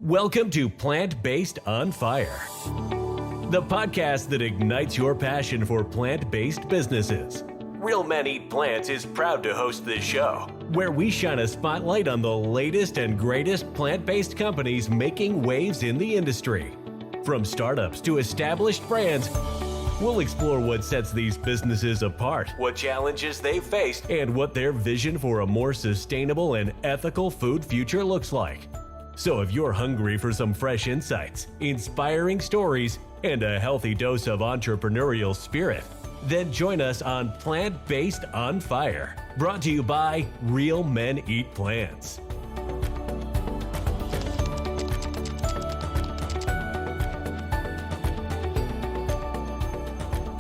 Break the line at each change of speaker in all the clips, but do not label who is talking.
Welcome to Plant-Based on Fire, the podcast that ignites your passion for plant-based businesses. Real Men Eat Plants is proud to host this show, where we shine a spotlight on the latest and greatest plant-based companies making waves in the industry. From startups to established brands, we'll explore what sets these businesses apart, what challenges they've faced, and what their vision for a more sustainable and ethical food future looks like. So if you're hungry for some fresh insights, inspiring stories, and a healthy dose of entrepreneurial spirit, then join us on Plant-Based on Fire, brought to you by Real Men Eat Plants.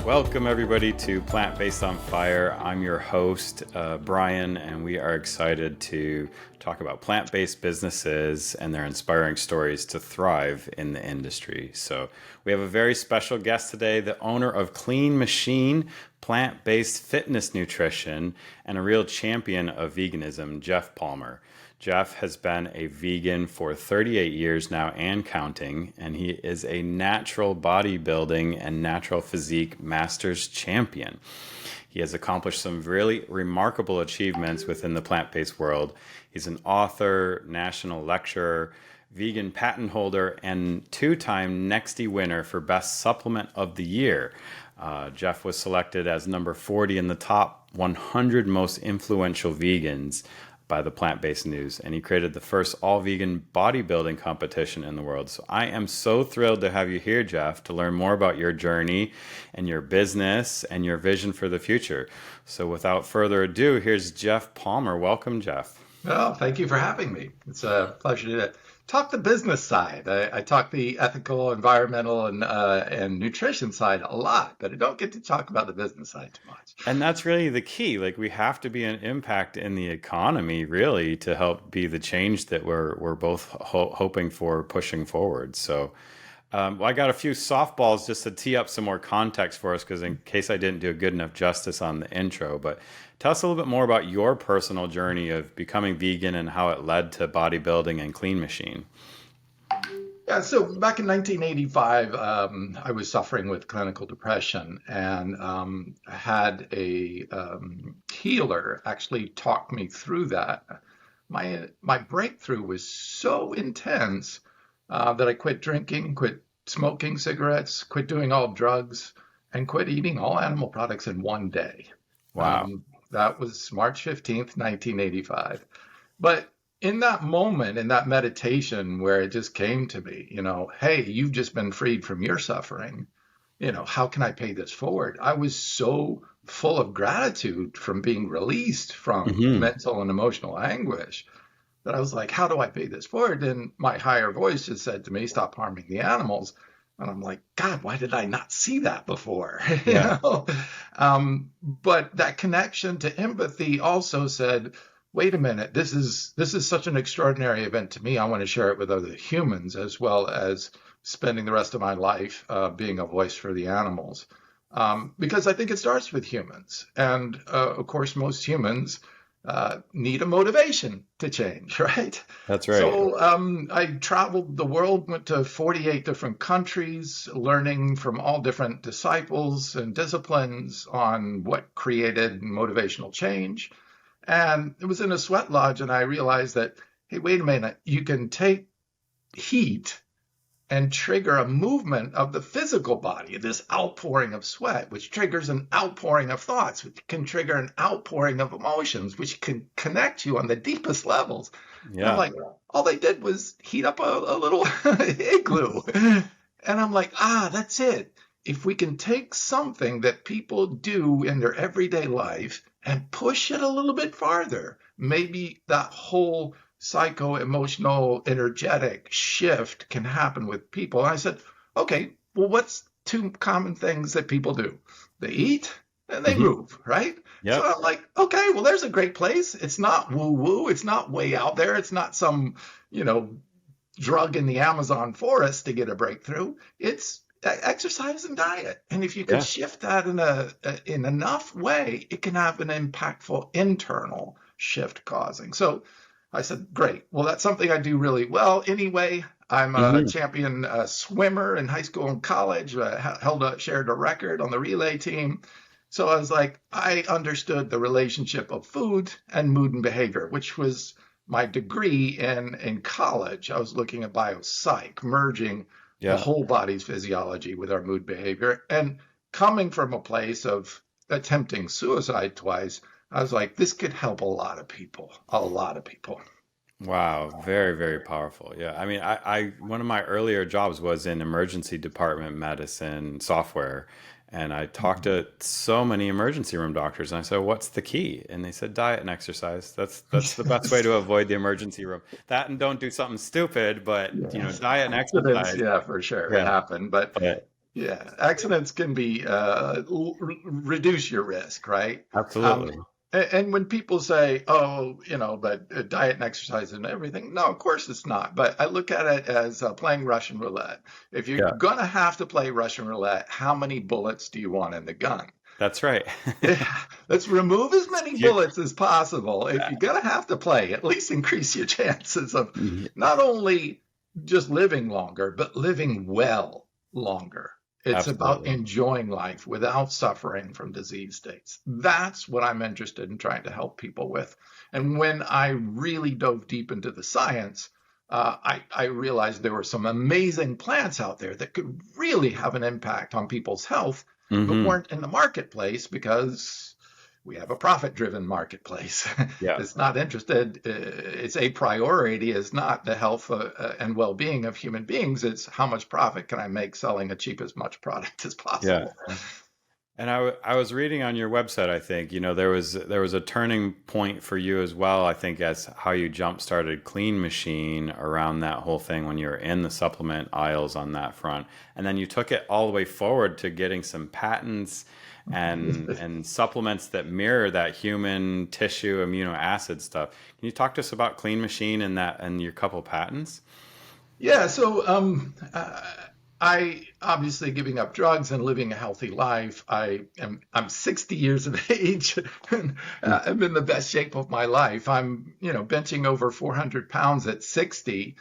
Welcome everybody to Plant-Based on Fire. I'm your host, Bryan, and we are excited to talk about plant-based businesses and their inspiring stories to thrive in the industry. So we have a very special guest today, the owner of Clean Machine, plant-based fitness nutrition, and a real champion of veganism, Geoff Palmer. Geoff has been a vegan for 38 years now and counting, and he is a natural bodybuilding and natural physique masters champion. He has accomplished some really remarkable achievements within the plant-based world. He's an author, national lecturer, vegan patent holder, and two-time Nexty winner for Best Supplement of the Year. Geoff was selected as number 40 in the top 100 most influential vegans by the Plant-Based News, and he created the first all-vegan bodybuilding competition in the world. So I am so thrilled to have you here, Geoff, to learn more about your journey and your business and your vision for the future. So without further ado, here's Geoff Palmer. Welcome, Geoff.
Well, thank you for having me. It's a pleasure to talk the business side. I talk the ethical, environmental, and nutrition side a lot, but I don't get to talk about the business side too much.
And that's really the key. Like, we have to be an impact in the economy, really, to help be the change that we're both hoping for, pushing forward. So I got a few softballs just to tee up some more context for us, because in case I didn't do a good enough justice on the intro. But tell us a little bit more about your personal journey of becoming vegan and how it led to bodybuilding and Clean Machine.
Yeah, so back in 1985, I was suffering with clinical depression, and had a healer actually talk me through that. My breakthrough was so intense that I quit drinking, quit smoking cigarettes, quit doing all drugs, and quit eating all animal products in one day.
Wow.
That was March 15th, 1985. But in that moment, in that meditation where it just came to me, hey, you've just been freed from your suffering. How can I pay this forward? I was so full of gratitude from being released from mental and emotional anguish that I was like, how do I pay this forward? And my higher voice just said to me, stop harming the animals. And I'm like, God, why did I not see that before?
Yeah.
But that connection to empathy also said, wait a minute, this is such an extraordinary event to me. I want to share it with other humans, as well as spending the rest of my life being a voice for the animals. Because I think it starts with humans. And of course, most humans need a motivation to change, right?
That's right.
So I traveled the world, went to 48 different countries, learning from all different disciples and disciplines on what created motivational change. And it was in a sweat lodge, and I realized that, hey, wait a minute, you can take heat and trigger a movement of the physical body, this outpouring of sweat, which triggers an outpouring of thoughts, which can trigger an outpouring of emotions, which can connect you on the deepest levels. Yeah. And I'm like, all they did was heat up a little igloo. And I'm like, that's it. If we can take something that people do in their everyday life and push it a little bit farther, maybe that whole psycho-emotional, energetic shift can happen with people. And I said, okay, well, what's two common things that people do? They eat and they move, right?
Yep.
So I'm like, okay, well, there's a great place. It's not woo-woo. It's not way out there. It's not some, drug in the Amazon forest to get a breakthrough. It's exercise and diet. And if you can shift that in enough way, it can have an impactful internal shift causing. So I said, great. Well, that's something I do really well anyway. I'm a
Hmm.
champion swimmer in high school and college, shared a record on the relay team. So I was like, I understood the relationship of food and mood and behavior, which was my degree in college. I was looking at biopsych, merging the
Yeah.
whole body's physiology with our mood behavior. And coming from a place of attempting suicide twice, I was like, this could help a lot of people.
Wow, very, very powerful. Yeah. I mean, one of my earlier jobs was in emergency department medicine software. And I talked to so many emergency room doctors and I said, what's the key? And they said, diet and exercise. That's the best way
Yes.
to avoid the emergency room. That and don't do something stupid, but
Yes.
diet and
Accidents,
exercise.
yeah, for sure,
Yeah.
happen. But
But
yeah, accidents can be reduce your risk, right? Um,
absolutely.
and when people say, "Oh, but diet and exercise and everything," no, of course it's not. But I look at it as playing Russian roulette. If you're
Yeah,
gonna have to play Russian roulette, how many bullets do you want in the gun?
that's right.
Let's remove as many
You,
bullets as possible. If you're gonna have to play, at least increase your chances of
yeah,
not only just living longer, but living well longer. It's about
absolutely.
enjoying life without suffering from disease states. That's what I'm interested in trying to help people with. And when I really dove deep into the science, I realized there were some amazing plants out there that could really have an impact on people's health, but
Hmm.
weren't in the marketplace because we have a profit-driven marketplace.
Yeah.
It's not interested. Its a priority is not the health and well-being of human beings. It's how much profit can I make selling a cheap as much product as
Yeah.
possible.
And I was reading on your website, I think, there was a turning point for you as well, I think, as how you jump started Clean Machine around that whole thing when you were in the supplement aisles on that front. And then you took it all the way forward to getting some patents and supplements that mirror that human tissue amino acid stuff. Can you talk to us about Clean Machine and that and your couple patents?
Yeah, so I obviously giving up drugs and living a healthy life. I'm 60 years of age and I'm in the best shape of my life. I'm, benching over 400 pounds at 60,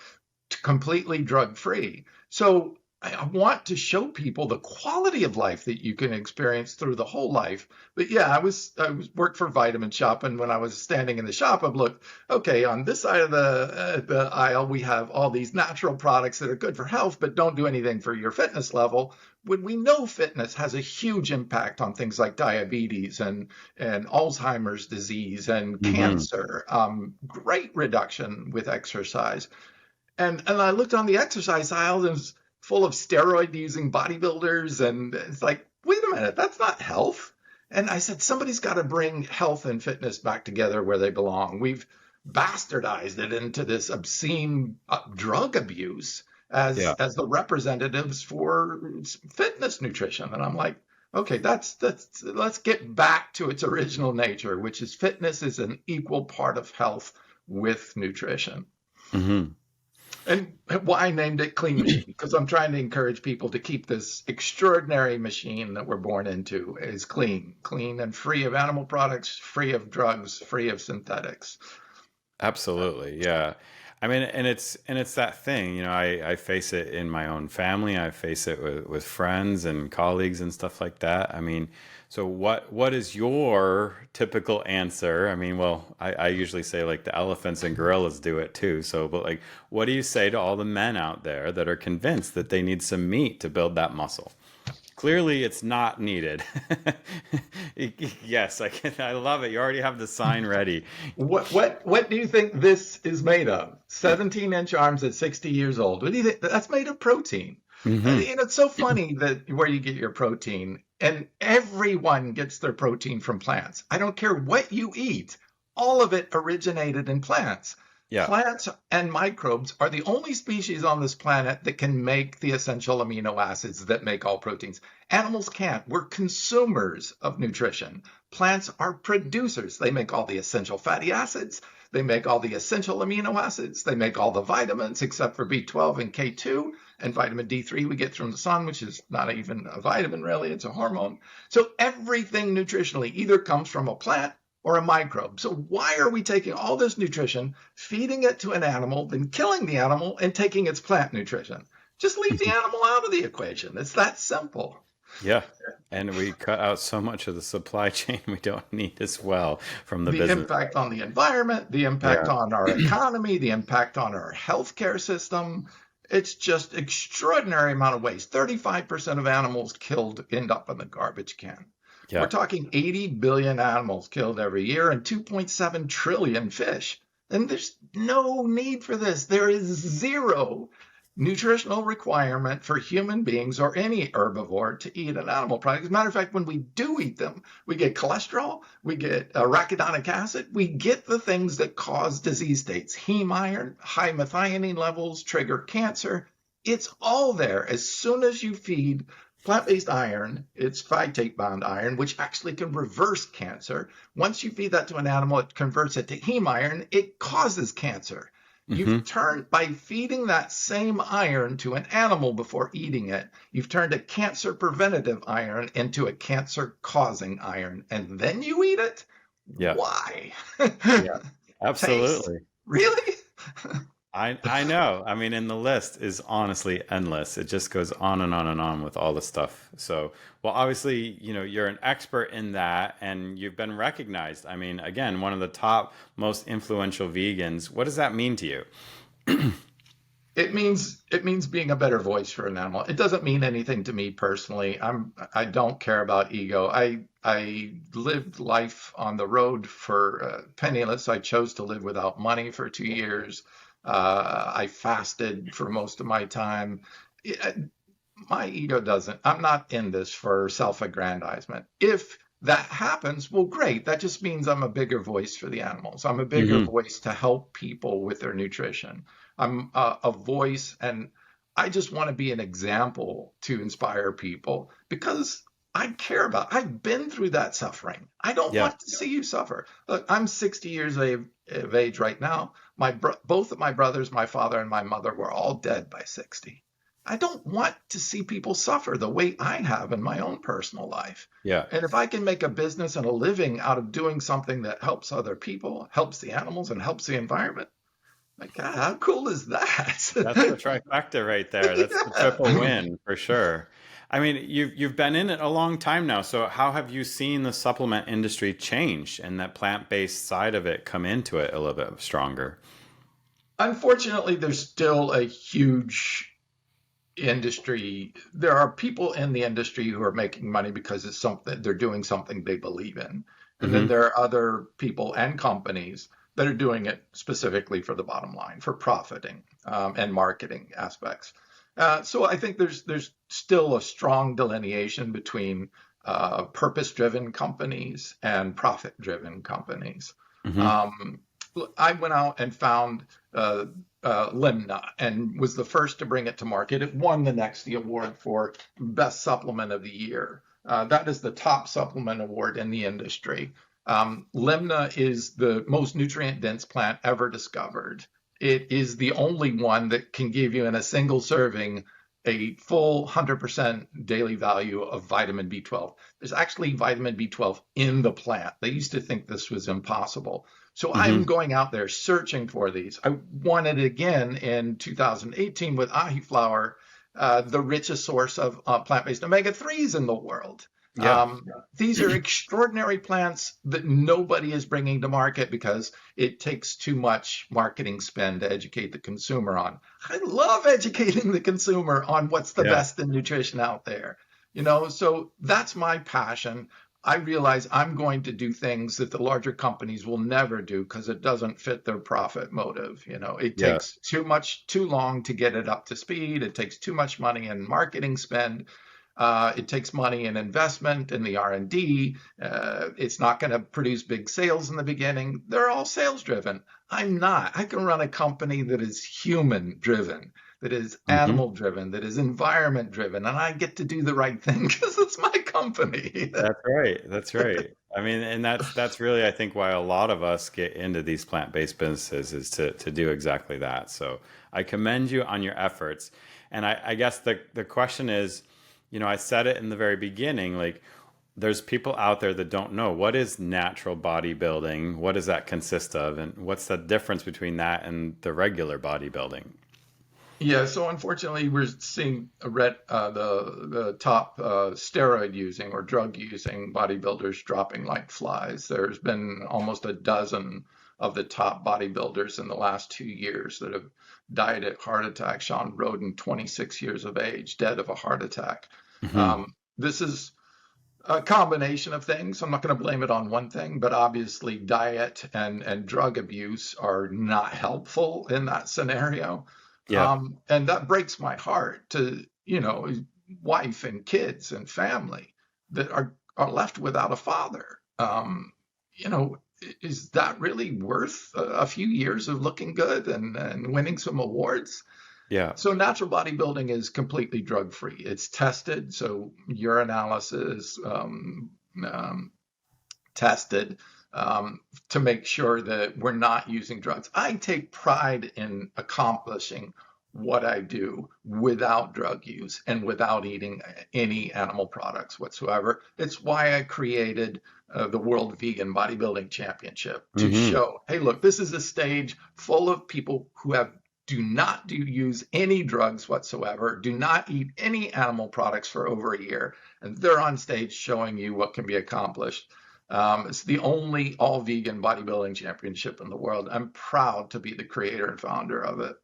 completely drug free. So I want to show people the quality of life that you can experience through the whole life. But yeah, I was worked for Vitamin Shop, and when I was standing in the shop, I'd look, okay, on this side of the aisle, we have all these natural products that are good for health, but don't do anything for your fitness level. When we know fitness has a huge impact on things like diabetes and Alzheimer's disease and
Hmm.
cancer, great reduction with exercise. And I looked on the exercise aisle and it's full of steroid using bodybuilders. And it's like, wait a minute, that's not health. And I said, somebody's got to bring health and fitness back together where they belong. We've bastardized it into this obscene drug abuse as
Yeah.
as the representatives for fitness nutrition. And I'm like, okay, that's let's get back to its original nature, which is fitness is an equal part of health with nutrition.
Hmm.
And why I named it Clean Machine, because I'm trying to encourage people to keep this extraordinary machine that we're born into is clean and free of animal products, free of drugs, free of synthetics.
Absolutely, yeah. I mean, and it's that thing, I face it in my own family. I face it with friends and colleagues and stuff like that. I mean, so what is your typical answer? I mean, well, I usually say like the elephants and gorillas do it too. So, but like, what do you say to all the men out there that are convinced that they need some meat to build that muscle? Clearly, it's not needed. Yes, I love it. You already have the sign ready.
What do you think this is made of? 17-inch arms at 60 years old. What do you think? That's made of protein.
Hmm.
It's so funny that where you get your protein, and everyone gets their protein from plants. I don't care what you eat, all of it originated in plants.
Yeah.
Plants and microbes are the only species on this planet that can make the essential amino acids that make all proteins. Animals can't. We're consumers of nutrition. Plants are producers. They make all the essential fatty acids. They make all the essential amino acids. They make all the vitamins except for B12 and K2 and vitamin D3 we get from the sun, which is not even a vitamin really, it's a hormone. So everything nutritionally either comes from a plant or a microbe. So why are we taking all this nutrition, feeding it to an animal, then killing the animal and taking its plant nutrition? Just leave the animal out of the equation. It's that simple.
Yeah. And we cut out so much of the supply chain we don't need as well from the
The
business.
impact on the environment, the impact
Yeah.
on our economy, the impact on our healthcare system. It's just extraordinary amount of waste. 35% of animals killed end up in the garbage can. We're
Yeah.
talking 80 billion animals killed every year and 2.7 trillion fish. And there's no need for this. There is zero nutritional requirement for human beings or any herbivore to eat an animal product. As a matter of fact, when we do eat them, we get cholesterol, we get arachidonic acid, we get the things that cause disease states. Heme iron, high methionine levels trigger cancer. It's all there. As soon as you feed plant-based iron, it's phytate bound iron, which actually can reverse cancer. Once you feed that to an animal, it converts it to heme iron. It causes cancer. You've turned, by feeding that same iron to an animal before eating it, you've turned a cancer preventative iron into a cancer causing iron, and then you eat it?
Yeah.
Why?
Yeah.
Taste?
Absolutely.
Really?
I know. I mean, and the list is honestly endless. It just goes on and on and on with all the stuff. So, well, obviously, you're an expert in that and you've been recognized. I mean, again, one of the top most influential vegans. What does that mean to you?
It means being a better voice for an animal. It doesn't mean anything to me personally. I don't care about ego. I lived life on the road for penniless. I chose to live without money for 2 years. I fasted for most of my time. My ego doesn't. I'm not in this for self-aggrandizement. If that happens, well, great. That just means I'm a bigger voice for the animals. I'm a bigger voice to help people with their nutrition. I'm a voice, and I just want to be an example to inspire people because I care about. I've been through that suffering. I don't
Yeah.
want to see you suffer. Look, I'm 60 years of age right now. Both of my brothers, my father and my mother, were all dead by 60. I don't want to see people suffer the way I have in my own personal life.
Yeah.
And if I can make a business and a living out of doing something that helps other people, helps the animals, and helps the environment, my God, how cool is that?
That's the trifecta right there. That's the triple win for sure. I mean, you've been in it a long time now. So how have you seen the supplement industry change and that plant-based side of it come into it a little bit stronger?
Unfortunately, there's still a huge industry. There are people in the industry who are making money because it's something they're doing something they believe in. And then there are other people and companies that are doing it specifically for the bottom line, for profiting and marketing aspects. So I think there's still a strong delineation between purpose-driven companies and profit-driven companies. I went out and found Limna and was the first to bring it to market. It won the Nexty Award for Best Supplement of the Year. That is the top supplement award in the industry. Limna is the most nutrient-dense plant ever discovered. It is the only one that can give you in a single serving a full 100% daily value of vitamin B12. There's actually vitamin B12 in the plant. They used to think this was impossible. So I'm going out there searching for these. I won it again in 2018 with ahi flower, the richest source of plant-based omega-3s in the world.
Yeah.
These are extraordinary plants that nobody is bringing to market because it takes too much marketing spend to educate the consumer on. I love educating the consumer on what's the best in nutrition out there. So that's my passion. I realize I'm going to do things that the larger companies will never do because it doesn't fit their profit motive. It takes too long to get it up to speed. It takes too much money in marketing spend. It takes money and investment in the R&D. It's not going to produce big sales in the beginning. They're all sales driven. I'm not. I can run a company that is human driven, that is animal driven, that is environment driven, and I get to do the right thing because it's my company.
That's right. That's right. I mean, and that's really, I think, why a lot of us get into these plant-based businesses is to do exactly that. So I commend you on your efforts. And I guess the question is, I said it in the very beginning, like there's people out there that don't know what is natural bodybuilding, what does that consist of, and what's the difference between that and the regular bodybuilding?
Yeah, so unfortunately, we're seeing the top steroid using or drug using bodybuilders dropping like flies. There's been almost a dozen of the top bodybuilders in the last 2 years that have died at heart attack. Sean Roden, 26 years of age, dead of a heart attack.
Hmm.
This is a combination of things. I'm not going to blame it on one thing, but obviously diet and drug abuse are not helpful in that scenario.
Yeah.
And that breaks my heart to, wife and kids and family that are left without a father. You know, is that really worth a few years of looking good and winning some awards?
Yeah.
So natural bodybuilding is completely drug free. It's tested, so urinalysis, tested to make sure that we're not using drugs. I take pride in accomplishing what I do without drug use and without eating any animal products whatsoever. It's why I created the World Vegan Bodybuilding Championship to
Hmm.
show, hey, look, this is a stage full of people who do not use any drugs whatsoever, do not eat any animal products for over a year, and they're on stage showing you what can be accomplished. It's the only all vegan bodybuilding championship in the world. I'm proud to be the creator and founder of it.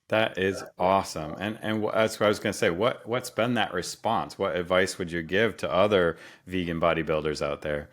That is awesome. And that's what I was going to say. What's been that response? What advice would you give to other vegan bodybuilders out there?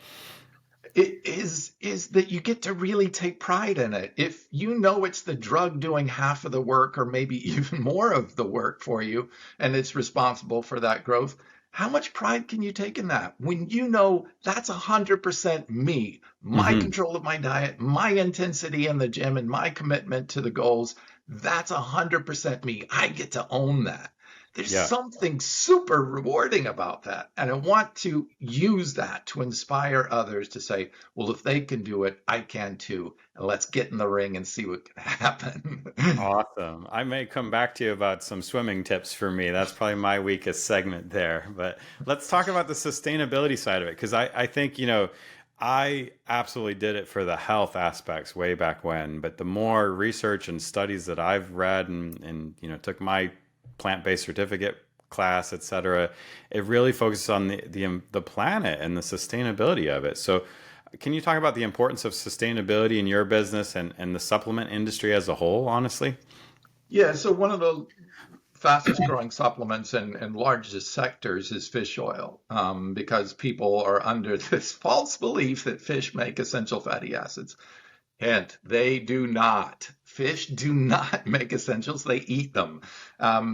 It is that you get to really take pride in it. If you know it's the drug doing half of the work or maybe even more of the work for you, and it's responsible for that growth, how much pride can you take in that? When you know that's 100% me, my
Hmm.
control of my diet, my intensity in the gym, and my commitment to the goals, that's 100% me. I get to own that. There's
Yeah.
something super rewarding about that. And I want to use that to inspire others to say, well, if they can do it, I can too. And let's get in the ring and see what can happen.
Awesome. I may come back to you about some swimming tips for me. That's probably my weakest segment there. But let's talk about the sustainability side of it, because I think, I absolutely did it for the health aspects way back when. But the more research and studies that I've read and took my plant-based certificate class, etc., it really focuses on the planet and the sustainability of it. So can you talk about the importance of sustainability in your business and the supplement industry as a whole, honestly?
Yeah, so one of the fastest growing supplements and largest sectors is fish oil, because people are under this false belief that fish make essential fatty acids. Hint, they do not. Fish do not make essentials, they eat them.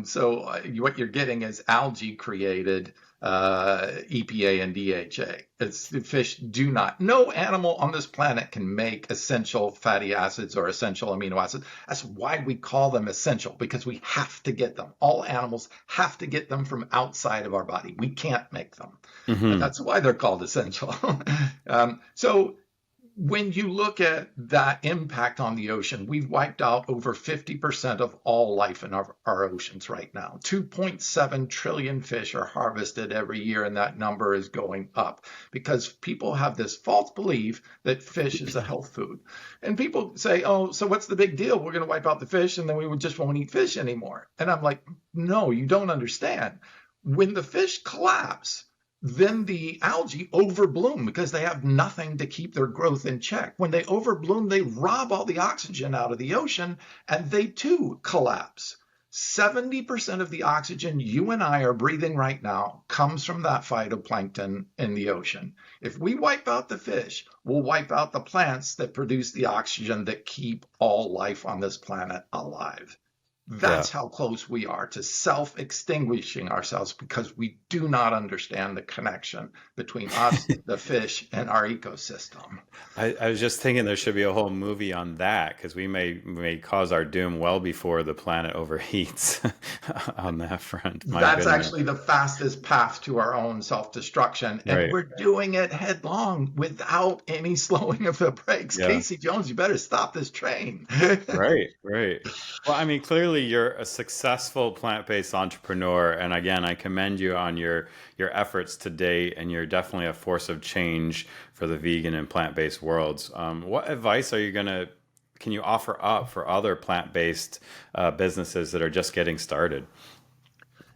So what you're getting is algae created EPA and DHA. Fish do not. No animal on this planet can make essential fatty acids or essential amino acids. That's why we call them essential, because we have to get them. All animals have to get them from outside of our body. We can't make them.
Hmm.
That's why they're called essential. So when you look at that impact on the ocean, we've wiped out over 50% of all life in our oceans right now. 2.7 trillion fish are harvested every year, and that number is going up because people have this false belief that fish is a health food. And people say, oh, so what's the big deal? We're going to wipe out the fish and then we just won't eat fish anymore. And I'm like, no, you don't understand. When the fish collapse, then the algae overbloom because they have nothing to keep their growth in check. When they overbloom, they rob all the oxygen out of the ocean and they too collapse. 70% of the oxygen you and I are breathing right now comes from that phytoplankton in the ocean. If we wipe out the fish, we'll wipe out the plants that produce the oxygen that keep all life on this planet alive.
Yeah.
That's how close we are to self-extinguishing ourselves because we do not understand the connection between us, the fish, and our ecosystem.
I was just thinking there should be a whole movie on that because we may cause our doom well before the planet overheats on that front. My
That's
goodness.
actually the fastest path to our own self-destruction, and
Right.
we're doing it headlong without any slowing of the brakes.
Yeah.
Casey Jones, you better stop this train.
Right. Right. Well, I mean, clearly clearly you're a successful plant-based entrepreneur. And again, I commend you on your efforts to date, and you're definitely a force of change for the vegan and plant-based worlds. What advice can you offer up for other plant-based businesses that are just getting started?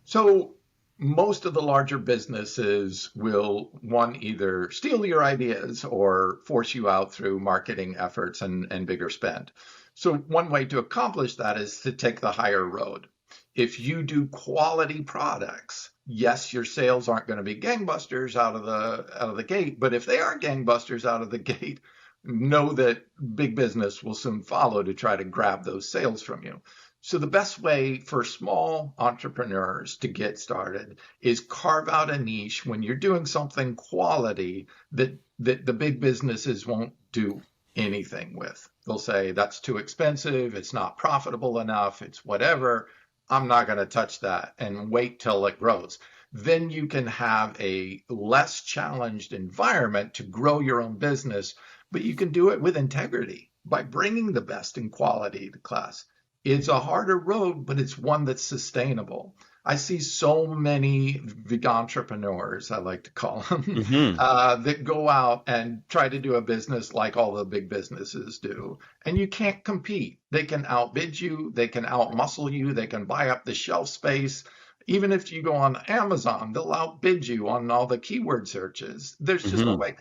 So most of the larger businesses will, one, either steal your ideas or force you out through marketing efforts and bigger spend. So one way to accomplish that is to take the higher road. If you do quality products, yes, your sales aren't going to be gangbusters out of the gate, but if they are gangbusters out of the gate, know that big business will soon follow to try to grab those sales from you. So the best way for small entrepreneurs to get started is carve out a niche when you're doing something quality that the big businesses won't do anything with. They'll say, that's too expensive, it's not profitable enough, it's whatever. I'm not going to touch that, and wait till it grows. Then you can have a less challenged environment to grow your own business, but you can do it with integrity by bringing the best in quality to class. It's a harder road, but it's one that's sustainable. I see so many vegantrepreneurs, I like to call them, that go out and try to do a business like all the big businesses do. And you can't compete. They can outbid you, they can outmuscle you, they can buy up the shelf space. Even if you go on Amazon, they'll outbid you on all the keyword searches. There's just no way.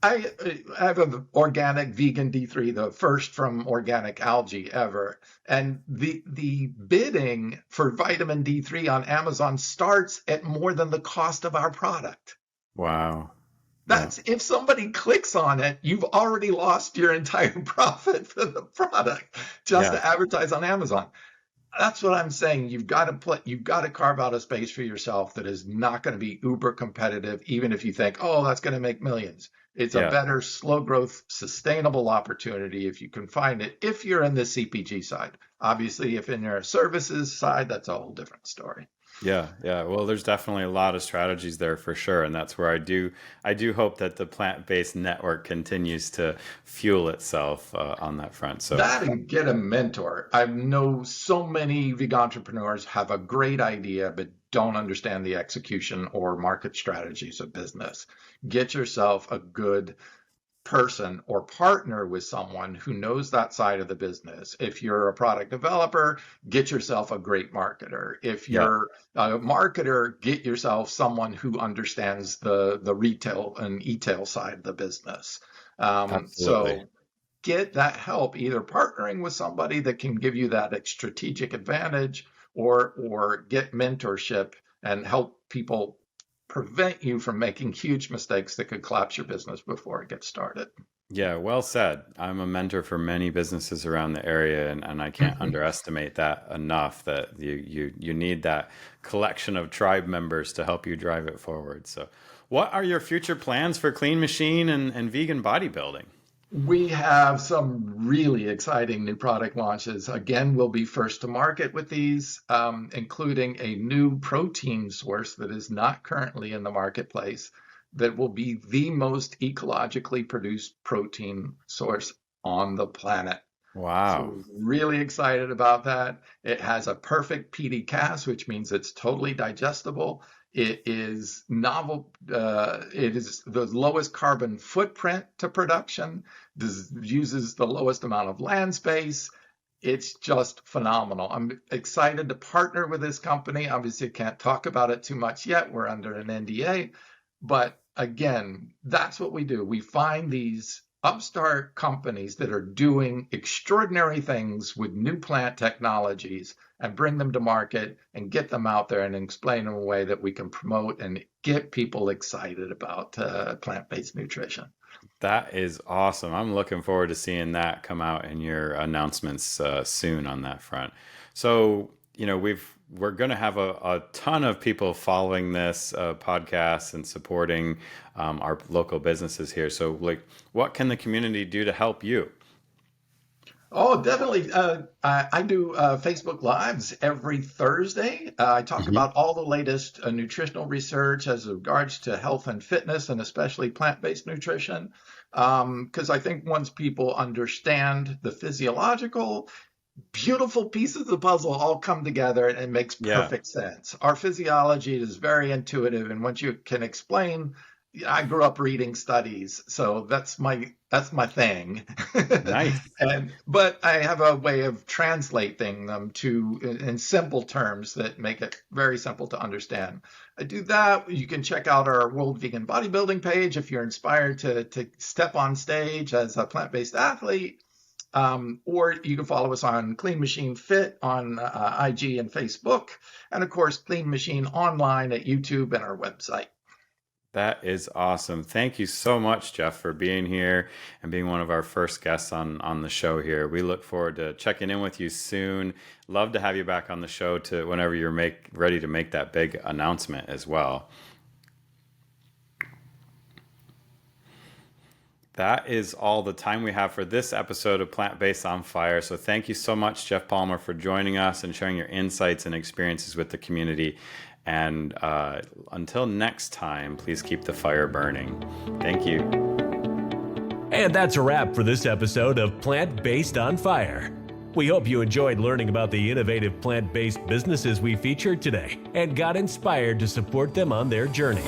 I have an organic vegan D3, the first from organic algae ever. And the bidding for vitamin D3 on Amazon starts at more than the cost of our product.
Wow.
That's if somebody clicks on it, you've already lost your entire profit for the product just to advertise on Amazon. That's what I'm saying. You've got to carve out a space for yourself that is not going to be uber competitive, even if you think, oh, that's going to make millions. It's a better, slow growth, sustainable opportunity if you can find it, if you're in the CPG side. Obviously, if in your services side, that's a whole different story.
Yeah. Well, there's definitely a lot of strategies there for sure, and that's where I do hope that the plant-based network continues to fuel itself on that front. So
that, and get a mentor. I know so many vegan entrepreneurs have a great idea, but don't understand the execution or market strategies of business. Get yourself a good person or partner with someone who knows that side of the business. If you're a product developer, get yourself a great marketer. If you're a marketer, get yourself someone who understands the retail and e-tail side of the business. So get that help, either partnering with somebody that can give you that strategic advantage, or get mentorship and help people prevent you from making huge mistakes that could collapse your business before it gets started.
Yeah, well said. I'm a mentor for many businesses around the area, and I can't underestimate that enough, that you need that collection of tribe members to help you drive it forward. So what are your future plans for Clean Machine and vegan bodybuilding?
We have some really exciting new product launches. Again, we'll be first to market with these, including a new protein source that is not currently in the marketplace, that will be the most ecologically produced protein source on the planet.
Wow.
So really excited about that. It has a perfect PD-CAS, which means it's totally digestible. It is novel. It is the lowest carbon footprint to production. This uses the lowest amount of land space. It's just phenomenal. I'm excited to partner with this company. Obviously, can't talk about it too much yet. We're under an NDA. But again, that's what we do. We find these upstart companies that are doing extraordinary things with new plant technologies and bring them to market and get them out there and explain in a way that we can promote and get people excited about plant-based nutrition.
That is awesome. I'm looking forward to seeing that come out in your announcements soon on that front. So, we're going to have a ton of people following this podcast and supporting our local businesses here. So, what can the community do to help you?
Oh, definitely. I do Facebook Lives every Thursday. I talk about all the latest nutritional research as regards to health and fitness, and especially plant-based nutrition. Because I think once people understand the physiological beautiful pieces of the puzzle all come together and it makes
Yeah.
perfect sense. Our physiology is very intuitive, and once you can explain, I grew up reading studies, so that's my thing.
Nice.
But I have a way of translating them to in simple terms that make it very simple to understand. I do that. You can check out our World Vegan Bodybuilding page if you're inspired to step on stage as a plant-based athlete. Or you can follow us on Clean Machine Fit on IG and Facebook, and of course, Clean Machine online at YouTube and our website.
That is awesome. Thank you so much, Geoff, for being here and being one of our first guests on the show here. We look forward to checking in with you soon. Love to have you back on the show to whenever you're ready to make that big announcement as well. That is all the time we have for this episode of Plant Based on Fire. So thank you so much, Geoff Palmer, for joining us and sharing your insights and experiences with the community. And until next time, please keep the fire burning. Thank you.
And that's a wrap for this episode of Plant Based on Fire. We hope you enjoyed learning about the innovative plant-based businesses we featured today and got inspired to support them on their journey.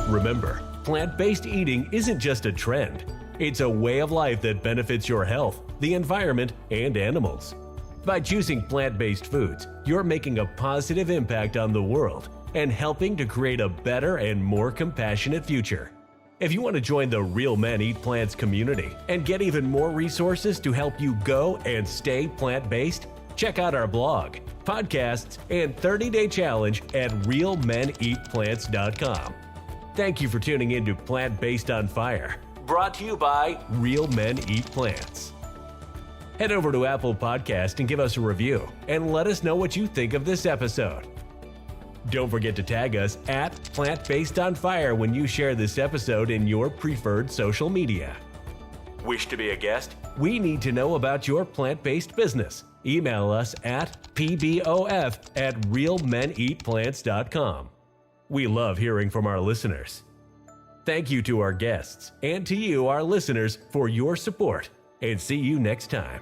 Remember, plant-based eating isn't just a trend. It's a way of life that benefits your health, the environment, and animals. By choosing plant-based foods, you're making a positive impact on the world and helping to create a better and more compassionate future. If you want to join the Real Men Eat Plants community and get even more resources to help you go and stay plant-based, check out our blog, podcasts, and 30-day challenge at realmeneatplants.com. Thank you for tuning in to Plant Based on Fire, brought to you by Real Men Eat Plants. Head over to Apple Podcast and give us a review, and let us know what you think of this episode. Don't forget to tag us at Plant Based on Fire when you share this episode in your preferred social media. Wish to be a guest? We need to know about your plant-based business. Email us at pbof@realmeneatplants.com. We love hearing from our listeners. Thank you to our guests and to you, our listeners, for your support, and see you next time.